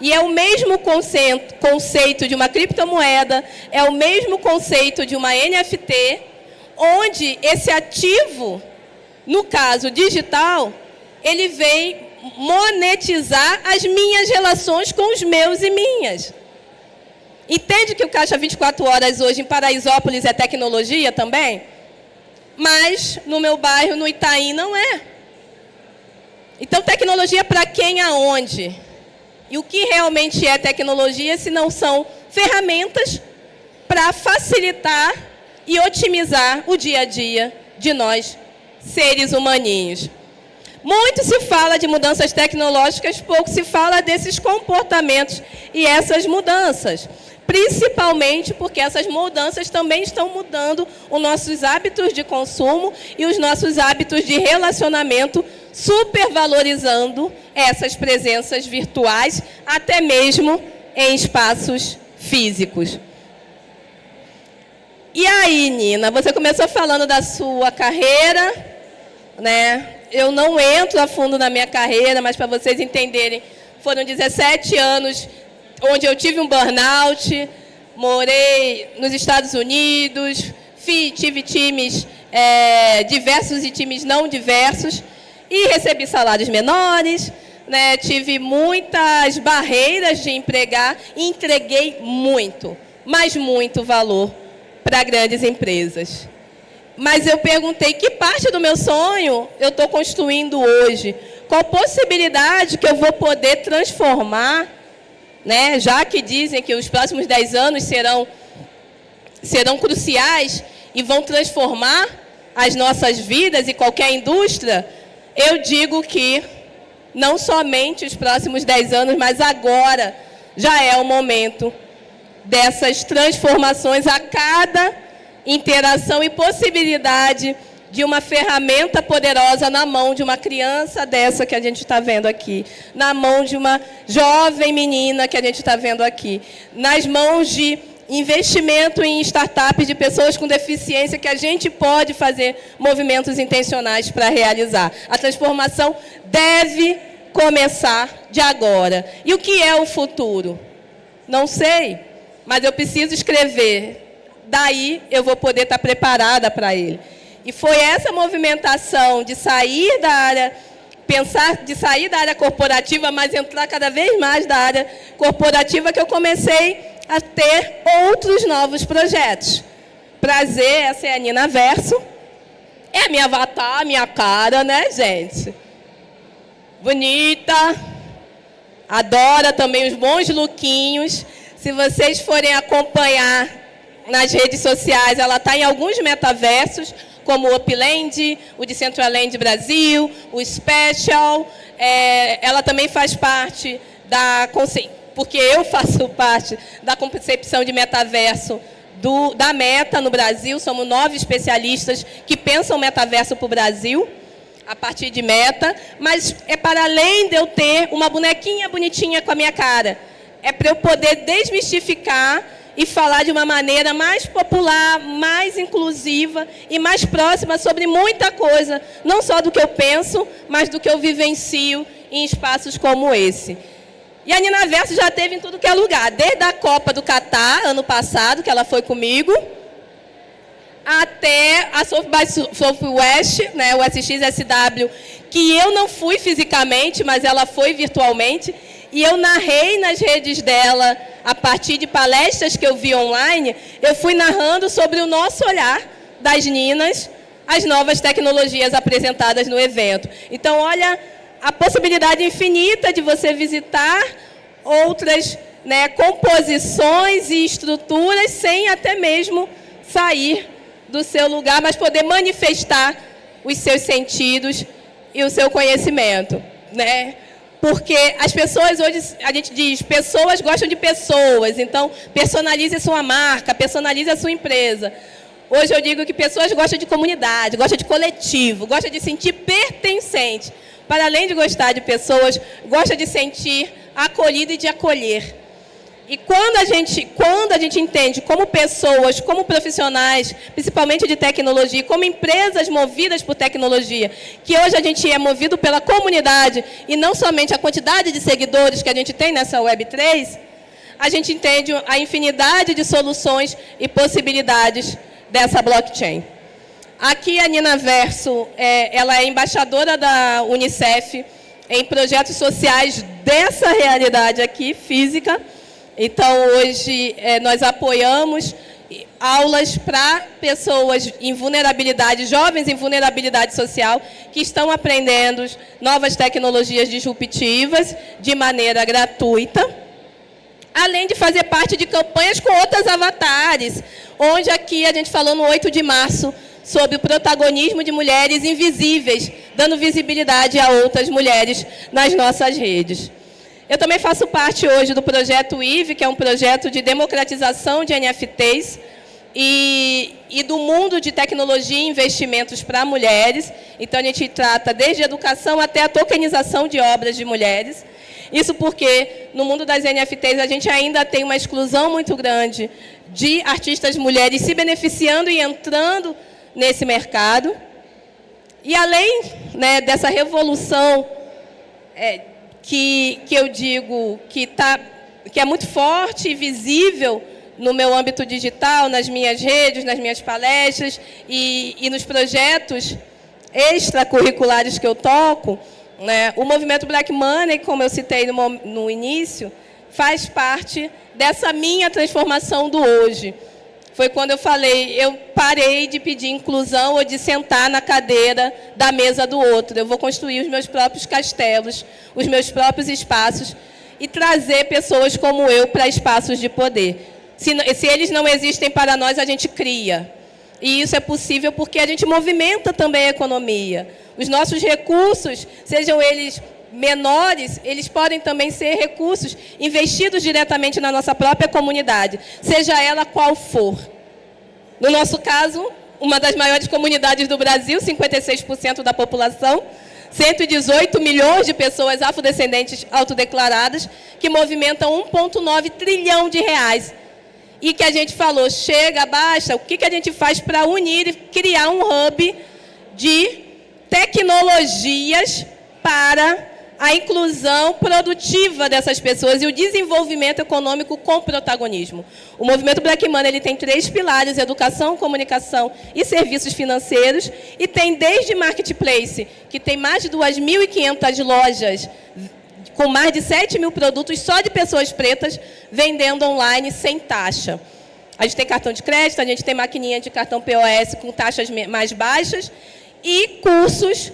E é o mesmo conceito de uma criptomoeda, é o mesmo conceito de uma NFT, onde esse ativo, no caso digital, ele vem monetizar as minhas relações com os meus e minhas. Entende que o Caixa 24 Horas hoje em Paraisópolis é tecnologia também? Mas no meu bairro, no Itaim, não é. Então, tecnologia para quem, aonde? E o que realmente é tecnologia, se não são ferramentas para facilitar e otimizar o dia a dia de nós, seres humaninhos. Muito se fala de mudanças tecnológicas, pouco se fala desses comportamentos e essas mudanças. Principalmente porque essas mudanças também estão mudando os nossos hábitos de consumo e os nossos hábitos de relacionamento, supervalorizando essas presenças virtuais, até mesmo em espaços físicos. E aí, Nina, você começou falando da sua carreira, né? Eu não entro a fundo na minha carreira, mas para vocês entenderem, foram 17 anos onde eu tive um burnout, morei nos Estados Unidos, tive times diversos e times não diversos, e recebi salários menores, né? Tive muitas barreiras de empregar e entreguei muito, mas muito valor para grandes empresas. Mas eu perguntei que parte do meu sonho eu estou construindo hoje, qual possibilidade que eu vou poder transformar, né? Já que dizem que os próximos 10 anos serão cruciais e vão transformar as nossas vidas e qualquer indústria, eu digo que não somente os próximos 10 anos, mas agora já é o momento dessas transformações a cada interação e possibilidade de uma ferramenta poderosa na mão de uma criança dessa que a gente está vendo aqui, na mão de uma jovem menina que a gente está vendo aqui, nas mãos de investimento em startups de pessoas com deficiência que a gente pode fazer movimentos intencionais para realizar. A transformação deve começar de agora. E o que é o futuro? Não sei, mas eu preciso escrever. Daí eu vou poder estar preparada para ele. E foi essa movimentação de sair da área, de sair da área corporativa, mas entrar cada vez mais da área corporativa que eu comecei a ter outros novos projetos. Prazer, essa é a Nina Verso. É a minha avatar, a minha cara, né, gente? Bonita. Adora também os bons lookinhos. Se vocês forem acompanhar nas redes sociais, ela está em alguns metaversos, como o Upland, o Decentraland Brasil, o Special. Ela também faz parte porque eu faço parte da concepção de metaverso da Meta no Brasil. Somos 9 especialistas que pensam metaverso para o Brasil, a partir de Meta. Mas é para além de eu ter uma bonequinha bonitinha com a minha cara. É para eu poder desmistificar e falar de uma maneira mais popular, mais inclusiva e mais próxima sobre muita coisa, não só do que eu penso, mas do que eu vivencio em espaços como esse. E a Nina Verso já teve em tudo que é lugar, desde a Copa do Catar, ano passado, que ela foi comigo, até a Southwest, né, o SXSW, que eu não fui fisicamente, mas ela foi virtualmente, e eu narrei nas redes dela, a partir de palestras que eu vi online, eu fui narrando sobre o nosso olhar das Ninas, as novas tecnologias apresentadas no evento. Então, olha a possibilidade infinita de você visitar outras, né, composições e estruturas sem até mesmo sair do seu lugar, mas poder manifestar os seus sentidos e o seu conhecimento, né? Porque as pessoas hoje, a gente diz, pessoas gostam de pessoas, então personalize a sua marca, personalize a sua empresa. Hoje eu digo que pessoas gostam de comunidade, gostam de coletivo, gostam de sentir pertencente. Para além de gostar de pessoas, gosta de sentir acolhido e de acolher. E quando a gente entende como pessoas, como profissionais, principalmente de tecnologia, como empresas movidas por tecnologia, que hoje a gente é movido pela comunidade e não somente a quantidade de seguidores que a gente tem nessa Web3, a gente entende a infinidade de soluções e possibilidades dessa blockchain. Aqui a Nina Verso, ela é embaixadora da Unicef em projetos sociais dessa realidade aqui, física. Então, hoje, nós apoiamos aulas para pessoas em vulnerabilidade, jovens em vulnerabilidade social, que estão aprendendo novas tecnologias disruptivas de maneira gratuita, além de fazer parte de campanhas com outros avatares, onde aqui a gente falou no 8 de março sobre o protagonismo de mulheres invisíveis, dando visibilidade a outras mulheres nas nossas redes. Eu também faço parte hoje do projeto IVE, que é um projeto de democratização de NFTs e do mundo de tecnologia e investimentos para mulheres. Então, a gente trata desde a educação até a tokenização de obras de mulheres. Isso porque, no mundo das NFTs, a gente ainda tem uma exclusão muito grande de artistas mulheres se beneficiando e entrando nesse mercado. E, além, né, dessa revolução que eu digo que é muito forte e visível no meu âmbito digital, nas minhas redes, nas minhas palestras e nos projetos extracurriculares que eu toco, né, o movimento Black Money, como eu citei no início, faz parte dessa minha transformação do hoje. Foi quando eu falei, eu parei de pedir inclusão ou de sentar na cadeira da mesa do outro. Eu vou construir os meus próprios castelos, os meus próprios espaços e trazer pessoas como eu para espaços de poder. Se eles não existem para nós, a gente cria. E isso é possível porque a gente movimenta também a economia. Os nossos recursos, sejam eles menores, eles podem também ser recursos investidos diretamente na nossa própria comunidade, seja ela qual for. No nosso caso, uma das maiores comunidades do Brasil, 56% da população, 118 milhões de pessoas afrodescendentes autodeclaradas, que movimentam 1,9 trilhão de reais. E que a gente falou, chega, basta, o que a gente faz para unir e criar um hub de tecnologias para a inclusão produtiva dessas pessoas e o desenvolvimento econômico com protagonismo. O movimento Black Money ele tem 3 pilares, educação, comunicação e serviços financeiros, e tem desde Marketplace, que tem mais de 2.500 lojas, com mais de 7 mil produtos só de pessoas pretas, vendendo online sem taxa. A gente tem cartão de crédito, a gente tem maquininha de cartão POS com taxas mais baixas e cursos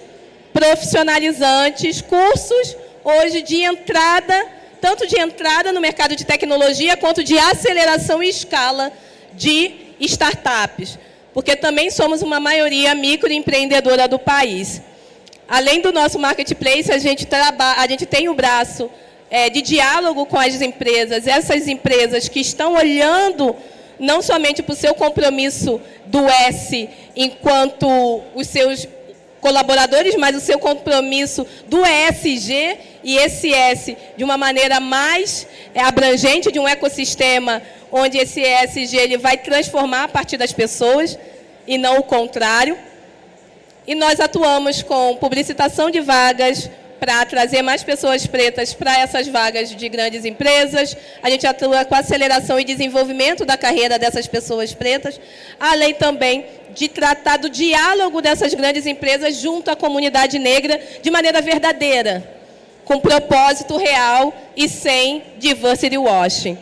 profissionalizantes, cursos hoje de entrada, tanto de entrada no mercado de tecnologia, quanto de aceleração e escala de startups, porque também somos uma maioria microempreendedora do país. Além do nosso marketplace, a gente tem o braço de diálogo com as empresas, essas empresas que estão olhando não somente para o seu compromisso do S enquanto os seus colaboradores, mas o seu compromisso do ESG e esse S de uma maneira mais abrangente, de um ecossistema onde esse ESG ele vai transformar a partir das pessoas e não o contrário. E nós atuamos com publicitação de vagas para trazer mais pessoas pretas para essas vagas de grandes empresas. A gente atua com aceleração e desenvolvimento da carreira dessas pessoas pretas, além também de tratar do diálogo dessas grandes empresas junto à comunidade negra de maneira verdadeira, com propósito real e sem diversity washing.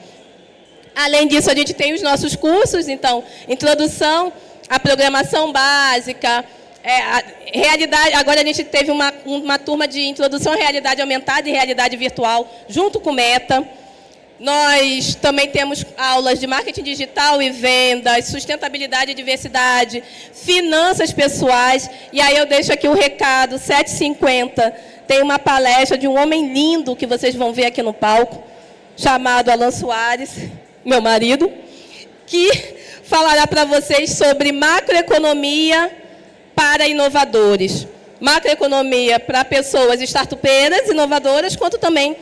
Além disso, a gente tem os nossos cursos, então, introdução à programação básica, realidade. Agora a gente teve uma turma de introdução à realidade aumentada e realidade virtual, junto com o Meta. Nós também temos aulas de marketing digital e vendas, sustentabilidade e diversidade, finanças pessoais. E aí eu deixo aqui o recado, 7h50, tem uma palestra de um homem lindo que vocês vão ver aqui no palco, chamado Alan Soares, meu marido, que falará para vocês sobre macroeconomia para inovadores. Macroeconomia para pessoas startupeiras, inovadoras, quanto também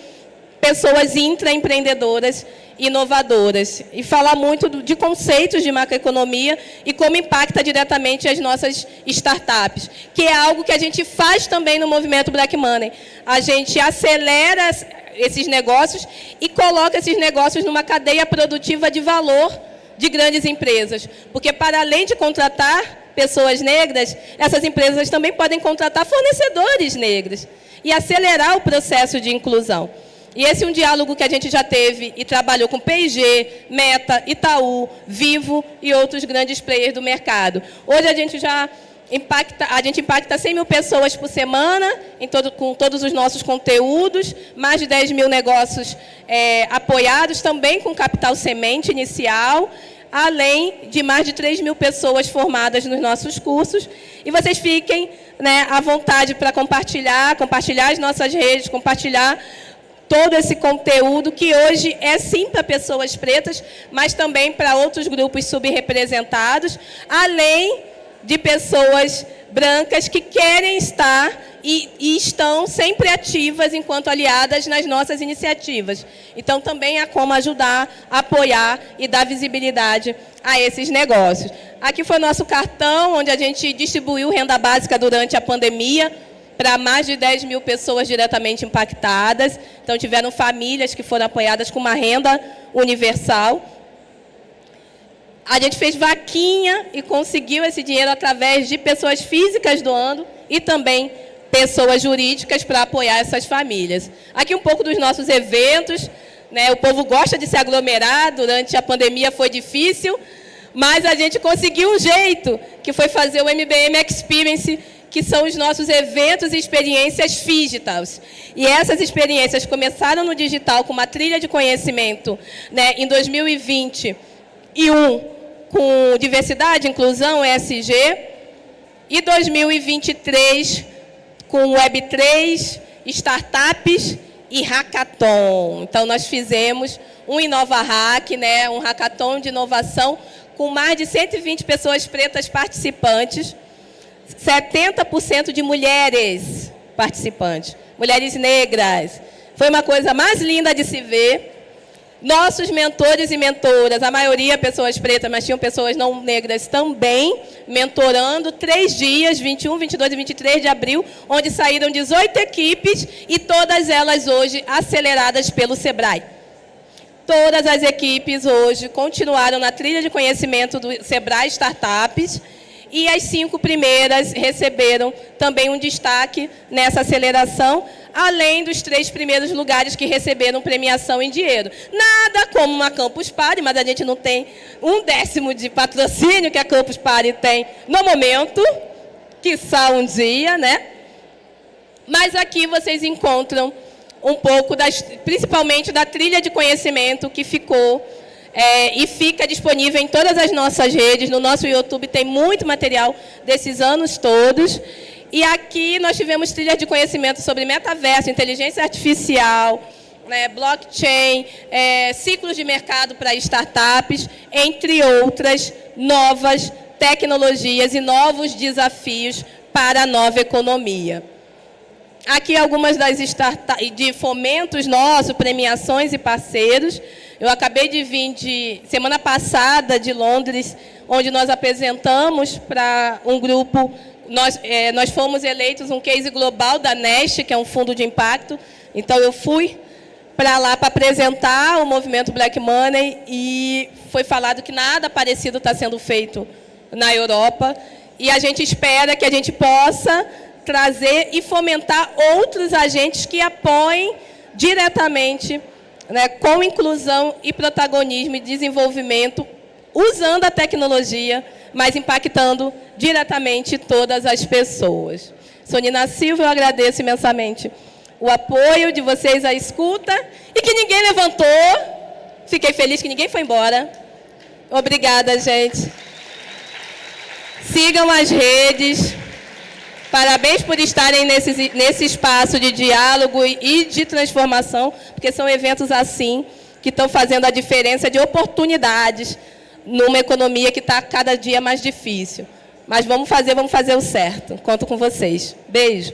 pessoas intraempreendedoras inovadoras. E falar muito de conceitos de macroeconomia e como impacta diretamente as nossas startups, que é algo que a gente faz também no movimento Black Money. A gente acelera esses negócios e coloca esses negócios numa cadeia produtiva de valor de grandes empresas. Porque, para além de contratar pessoas negras, essas empresas também podem contratar fornecedores negros e acelerar o processo de inclusão. E esse é um diálogo que a gente já teve e trabalhou com P&G, Meta, Itaú, Vivo e outros grandes players do mercado. Hoje a gente já impacta 100 mil pessoas por semana com todos os nossos conteúdos, mais de 10 mil negócios apoiados, também com capital semente inicial, além de mais de 3 mil pessoas formadas nos nossos cursos. E vocês fiquem, né, à vontade para compartilhar as nossas redes, compartilhar todo esse conteúdo que hoje é sim para pessoas pretas, mas também para outros grupos subrepresentados, além de pessoas brancas que querem estar e estão sempre ativas enquanto aliadas nas nossas iniciativas. Então, também há como ajudar, apoiar e dar visibilidade a esses negócios. Aqui foi o nosso cartão, onde a gente distribuiu renda básica durante a pandemia para mais de 10 mil pessoas diretamente impactadas. Então, tiveram famílias que foram apoiadas com uma renda universal. A gente fez vaquinha e conseguiu esse dinheiro através de pessoas físicas doando e também pessoas jurídicas para apoiar essas famílias. Aqui um pouco dos nossos eventos, né? O povo gosta de se aglomerar, durante a pandemia foi difícil, mas a gente conseguiu um jeito, que foi fazer o MBM Experience, que são os nossos eventos e experiências digitais. E essas experiências começaram no digital com uma trilha de conhecimento, né, em 2021, com diversidade, inclusão, ESG, e 2023 com Web3, startups e hackathon. Então, nós fizemos um Inova Hack, né, um hackathon de inovação com mais de 120 pessoas pretas participantes, 70% de mulheres participantes, mulheres negras. Foi uma coisa mais linda de se ver. Nossos mentores e mentoras, a maioria pessoas pretas, mas tinham pessoas não negras também, mentorando 3 dias, 21, 22 e 23 de abril, onde saíram 18 equipes e todas elas hoje aceleradas pelo Sebrae. Todas as equipes hoje continuaram na trilha de conhecimento do Sebrae Startups e as 5 primeiras receberam também um destaque nessa aceleração, além dos 3 primeiros lugares que receberam premiação em dinheiro. Nada como uma Campus Party, mas a gente não tem 1/10 de patrocínio que a Campus Party tem no momento, quiçá um dia, né? Mas aqui vocês encontram um pouco, principalmente da trilha de conhecimento que ficou e fica disponível em todas as nossas redes. No nosso YouTube tem muito material desses anos todos. E aqui nós tivemos trilhas de conhecimento sobre metaverso, inteligência artificial, né, blockchain, ciclos de mercado para startups, entre outras novas tecnologias e novos desafios para a nova economia. Aqui algumas das de fomentos nossos, premiações e parceiros. Eu acabei de vir semana passada de Londres, onde nós apresentamos para um grupo. Nós fomos eleitos um case global da Nest, que é um fundo de impacto. Então, eu fui para lá para apresentar o movimento Black Money e foi falado que nada parecido está sendo feito na Europa. E a gente espera que a gente possa trazer e fomentar outros agentes que apoiem diretamente, né, com inclusão e protagonismo e desenvolvimento, usando a tecnologia, mas impactando diretamente todas as pessoas. Sou Nina Silva, eu agradeço imensamente o apoio de vocês, a escuta, e que ninguém levantou. Fiquei feliz que ninguém foi embora. Obrigada, gente. Sigam as redes. Parabéns por estarem nesse espaço de diálogo e de transformação, porque são eventos assim que estão fazendo a diferença de oportunidades numa economia que está cada dia mais difícil. Mas vamos fazer o certo. Conto com vocês. Beijo.